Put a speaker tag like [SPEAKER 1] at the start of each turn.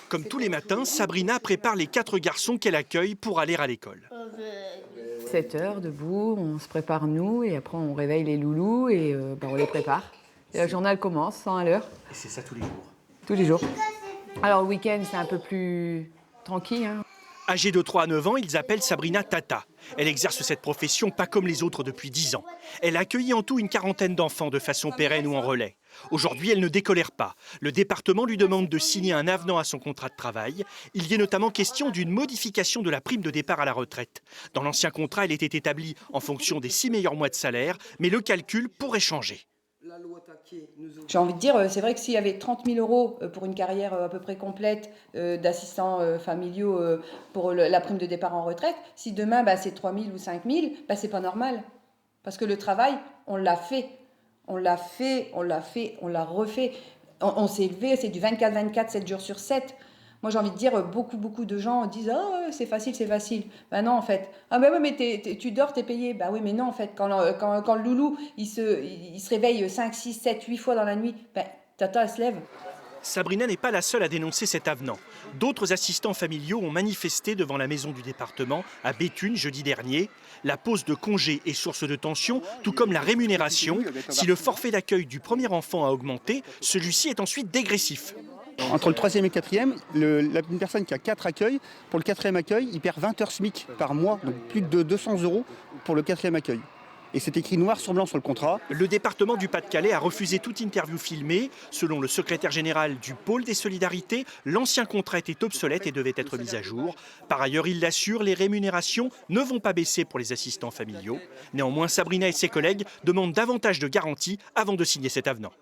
[SPEAKER 1] Comme tous les matins, Sabrina prépare les 4 garçons qu'elle accueille pour aller à l'école.
[SPEAKER 2] 7 heures debout, on se prépare nous et après on réveille les loulous et on les prépare. Et la journée elle commence 100 à l'heure.
[SPEAKER 1] Et c'est ça tous les jours?
[SPEAKER 2] Tous les jours. Alors le week-end c'est un peu plus tranquille. Hein.
[SPEAKER 1] Âgés de 3 à 9 ans, ils appellent Sabrina Tata. Elle exerce cette profession pas comme les autres depuis 10 ans. Elle a accueilli en tout une quarantaine d'enfants de façon pérenne ou en relais. Aujourd'hui, elle ne décolère pas. Le département lui demande de signer un avenant à son contrat de travail. Il y est notamment question d'une modification de la prime de départ à la retraite. Dans l'ancien contrat, elle était établie en fonction des 6 meilleurs mois de salaire, mais le calcul pourrait changer.
[SPEAKER 3] J'ai envie de dire, c'est vrai que s'il y avait 30 000 euros pour une carrière à peu près complète d'assistants familiaux pour la prime de départ en retraite, si demain c'est 3 000 ou 5 000, c'est pas normal. Parce que le travail, on l'a fait. On l'a fait, on l'a fait, on l'a refait. On s'est élevé, c'est du 24-24, 7 jours sur 7. Moi, j'ai envie de dire, beaucoup de gens disent « Ah, c'est facile, c'est facile ». Ben non, en fait. « Ah, ben oui, mais tu dors, t'es payé ». Ben oui, mais non, en fait. Quand le loulou, il se réveille 5, 6, 7, 8 fois dans la nuit, tata, elle se lève.
[SPEAKER 1] Sabrina n'est pas la seule à dénoncer cet avenant. D'autres assistants familiaux ont manifesté devant la maison du département à Béthune jeudi dernier. La pause de congé est source de tension, tout comme la rémunération. Si le forfait d'accueil du premier enfant a augmenté, celui-ci est ensuite dégressif.
[SPEAKER 4] Entre le 3e et le 4e, une personne qui a 4 accueils, pour le 4e accueil, il perd 20 heures SMIC par mois, donc plus de 200 € pour le 4e accueil. Et c'est écrit noir sur blanc sur le contrat.
[SPEAKER 1] Le département du Pas-de-Calais a refusé toute interview filmée. Selon le secrétaire général du pôle des solidarités, l'ancien contrat était obsolète et devait être mis à jour. Par ailleurs, il l'assure, les rémunérations ne vont pas baisser pour les assistants familiaux. Néanmoins, Sabrina et ses collègues demandent davantage de garanties avant de signer cet avenant.